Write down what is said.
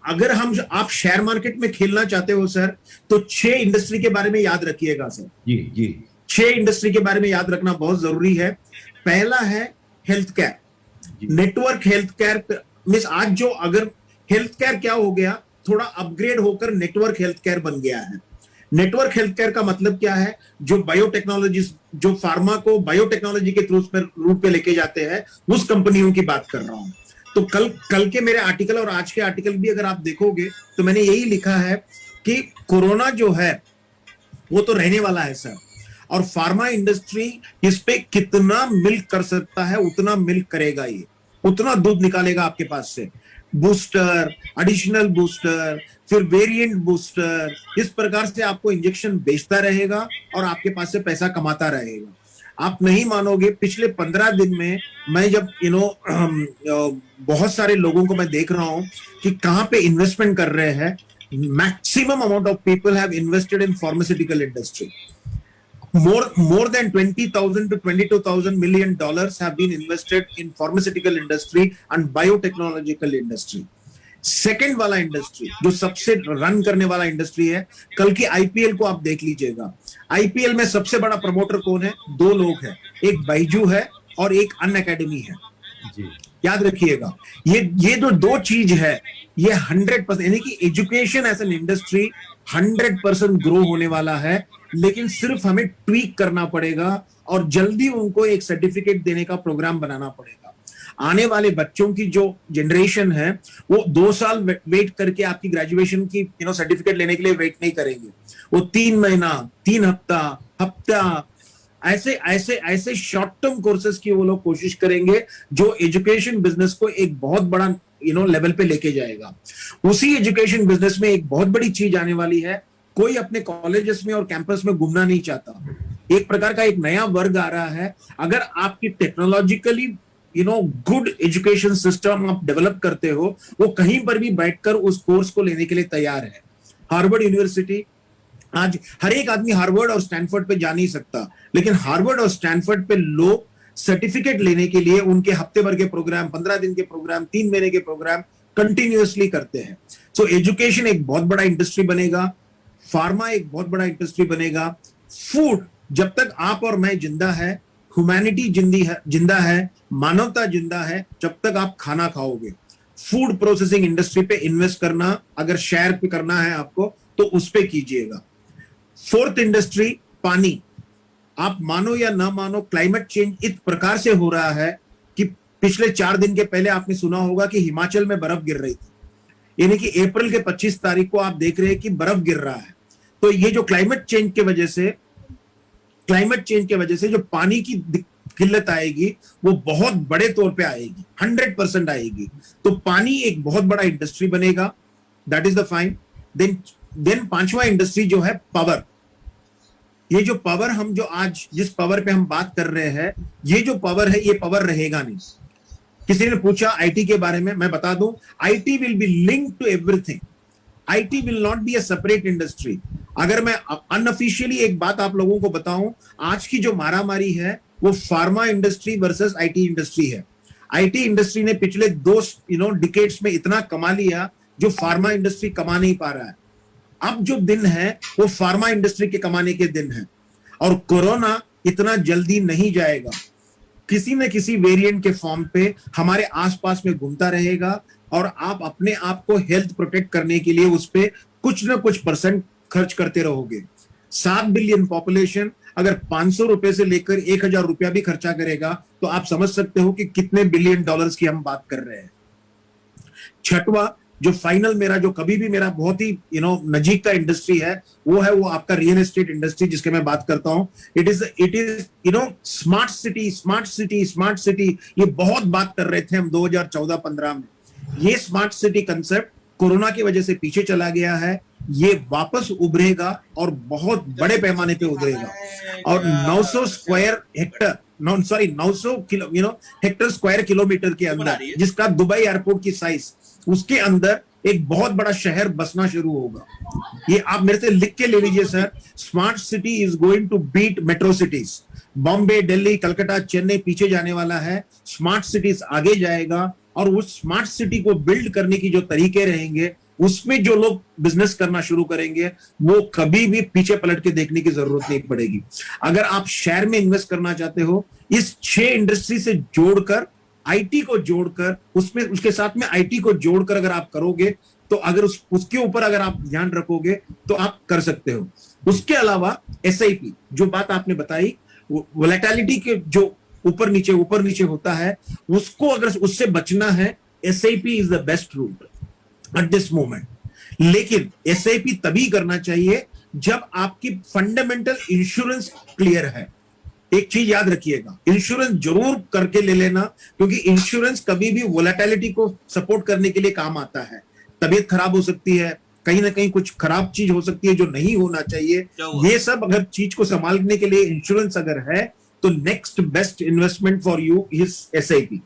अगर आप share market में खेलना चाहते हो सर, तो 6 इंडस्ट्री के बारे में याद रखिएगा सर। जी जी, 6 इंडस्ट्री के बारे में याद रखना बहुत जरूरी है। पहला है health care, network health care. Means आज जो अगर हेल्थ केयर क्या हो गया, थोड़ा अपग्रेड होकर नेटवर्क हेल्थ केयर बन गया है। नेटवर्क हेल्थ केयर का मतलब क्या है, जो बायोटेक्नोलॉजी, जो फार्मा को बायोटेक्नोलॉजी के थ्रू रूट पे लेके जाते हैं, उस कंपनियों की बात कर रहा हूं। तो कल के मेरे आर्टिकल और आज के आर्टिकल भी अगर आप देखोगे तो मैंने यही लिखा है कि कोरोना जो है वो तो रहने वाला है सर, और फार्मा इंडस्ट्री इस पे कितना मिल्क कर सकता है उतना मिल्क करेगा, ये उतना दूध निकालेगा आपके पास से। बूस्टर, एडिशनल बूस्टर, फिर वेरिएंट बूस्टर, इस प्रकार से आपको इंजेक्शन बेचता रहेगा और आपके पास से पैसा कमाता रहेगा। आप नहीं मानोगे, पिछले 15 दिन में मैं जब बहुत सारे लोगों को मैं देख रहा हूं कि कहां पे इन्वेस्टमेंट कर रहे हैं। Maximum amount of people have invested in pharmaceutical industry. More than 20,000 to 22,000 million dollars have been invested in pharmaceutical industry and biotechnological industry. Second वाला इंडस्ट्री जो सबसे रन करने वाला इंडस्ट्री है, कल की आईपीएल को आप देख लीजिएगा। आईपीएल में सबसे बड़ा प्रमोटर कौन है? 2 लोग हैं, एक बाइजू है और एक अनअकैडमी है जी। याद रखिएगा, ये जो 2 चीज है, ये 100%, यानी कि education as an industry 100% grow होने वाला है। लेकिन सिर्फ हमें ट्वीक करना पड़ेगा और जल्दी उनको एक सर्टिफिकेट देने का प्रोग्राम बनाना पड़ेगा। आने वाले बच्चों की जो जनरेशन है वो 2 साल वेट करके आपकी ग्रेजुएशन की सर्टिफिकेट लेने के लिए वेट नहीं करेंगे। वो 3 महीना, 3 हफ्ता ऐसे ऐसे ऐसे शॉर्ट टर्म कोर्सेज की वो लोग कोशिश करेंगे जो एजुकेशन बिजनेस को एक बहुत बड़ा लेवल पे लेके जाएगा। उसी एजुकेशन बिजनेस में एक बहुत बड़ी चीज आने वाली है। कोई अपने कॉलेजेस में और कैंपस में घूमना नहीं चाहता। एक प्रकार का एक नया वर्ग आ रहा है। अगर आपकी टेक्नोलॉजिकली गुड एजुकेशन सिस्टम आप डेवलप करते हो, वो कहीं पर भी बैठकर उस कोर्स को लेने के लिए तैयार है। हार्वर्ड यूनिवर्सिटी, आज हर एक आदमी हार्वर्ड और स्टैनफोर्ड पे जा नहीं सकता, लेकिन हार्वर्ड और स्टैनफोर्ड पे लोग सर्टिफिकेट लेने के लिए उनके हफ्ते भर के प्रोग्राम, 15 दिन के प्रोग्राम, 3 महीने के प्रोग्राम कंटिन्यूअसली करते हैं। सो एजुकेशन एक बहुत बड़ा इंडस्ट्री बनेगा, फार्मा एक बहुत बड़ा इंडस्ट्री बनेगा, फूड, जब तक आप और मैं जिंदा है, ह्यूमैनिटी जिंदा है, मानवता जिंदा है, जब तक आप खाना खाओगे। फूड प्रोसेसिंग इंडस्ट्री पे इन्वेस्ट करना, अगर शेयर पे करना है आपको, तो उस पे कीजिएगा। 4th इंडस्ट्री, पानी। आप मानो या ना मानो, क्लाइमेट चेंज इस प्रकार से हो रहा है कि पिछले 4 दिन के पहले आपने सुना होगा कि हिमाचल में बर्फ गिर रही थी, यानी कि अप्रैल के 25 तारीख को आप देख रहे हैं कि बर्फ गिर रहा है। तो ये जो क्लाइमेट चेंज के वजह से जो पानी की किल्लत आएगी, वो बहुत बड़े तौर पे आएगी, 100% आएगी। तो पानी एक बहुत बड़ा इंडस्ट्री बनेगा, that is the fine. Then 5वां इंडस्ट्री जो है पावर। ये जो पावर, हम जो आज जिस पावर पे हम बात कर रहे हैं, ये जो पावर है, ये पावर रहेगा नहीं। किसी ने पूछा आईटी के बारे में, मैं बता दूं, IT will be linked to everything. IT will not be a separate industry. अगर मैं अनऑफिशियली एक बात आप लोगों को बताऊं, आज की जो मारामारी है वो pharma industry versus IT industry है। आईटी इंडस्ट्री ने पिछले 2 डिकेड्स में इतना कमा लिया जो फार्मा इंडस्ट्री कमा नहीं पा रहा है। अब जो दिन है वो फार्मा इंडस्ट्री के कमाने के दिन है, और कोरोना इतना जल्दी नहीं जाएगा। किसी न किसी वेरिएंट के फॉर्म पे हमारे आसपास में घूमता रहेगा, और आप अपने आप को हेल्थ प्रोटेक्ट करने के लिए उस पे कुछ न कुछ % खर्च करते रहोगे। 7 बिलियन पॉपुलेशन अगर 500 रुपए से लेकर 1000 रुपया भी खर्चा करेगा, तो आप समझ सकते हो कि कितने बिलियन डॉलर्स की हम बात कर रहे हैं। 6वां जो फाइनल मेरा, जो कभी भी मेरा बहुत ही नजीक का इंडस्ट्री है, वो है वो आपका रियल एस्टेट इंडस्ट्री, जिसके मैं बात करता हूं। It is smart city. ये बहुत बात कर रहे थे हम 2014-15 में। ये स्मार्ट सिटी कंसेप्ट कोरोना की वजह से पीछे चला गया है। ये वापस उभरेगा और बहुत बड़े पैमाने पे उभरेगा। और 900 हेक्टर स्क्वायर किलोमीटर के अंदर, जिसका दुबई एयरपोर्ट की साइज, उसके अंदर एक बहुत बड़ा शहर बसना शुरू होगा। ये आप मेरे से लिख के ले लीजिए sir. Smart city is going to beat metro cities. Bombay, Delhi, Calcutta, Chennai पीछे जाने वाला है, स्मार्ट सिटीज आगे जाएगा। और उस स्मार्ट सिटी को बिल्ड करने की जो तरीके रहेंगे, उसमें जो लोग बिजनेस करना शुरू करेंगे वो कभी भी पीछे पलट के देखने की जरूरत नहीं पड़ेगी। अगर आप शेयर में इन्वेस्ट करना चाहते हो, इस 6 इंडस्ट्री से जोड़कर, आईटी को जोड़कर, उसमें उसके साथ में आईटी को जोड़कर अगर आप करोगे तो अगर उसके ऊपर अगर आप ध्यान रखोगे तो आप कर सकते हो। उसके अलावा एसआईपी, जो बात आपने बताई, वोलेटिलिटी के जो ऊपर नीचे होता है, उसको अगर उससे बचना है, SIP is the best route at this moment. लेकिन एसआईपी तभी करना चाहिए जब आपकी फंडामेंटल इंश्योरेंस क्लियर है। एक चीज याद रखिएगा, इंश्योरेंस जरूर करके ले लेना, क्योंकि इंश्योरेंस कभी भी वोलेटिलिटी को सपोर्ट करने के लिए काम आता है। तबीयत खराब हो सकती है, कहीं ना कहीं कुछ खराब चीज हो सकती है जो नहीं होना चाहिए। ये सब अगर चीज को संभालने के लिए इंश्योरेंस अगर है तो next best investment for you is SIP.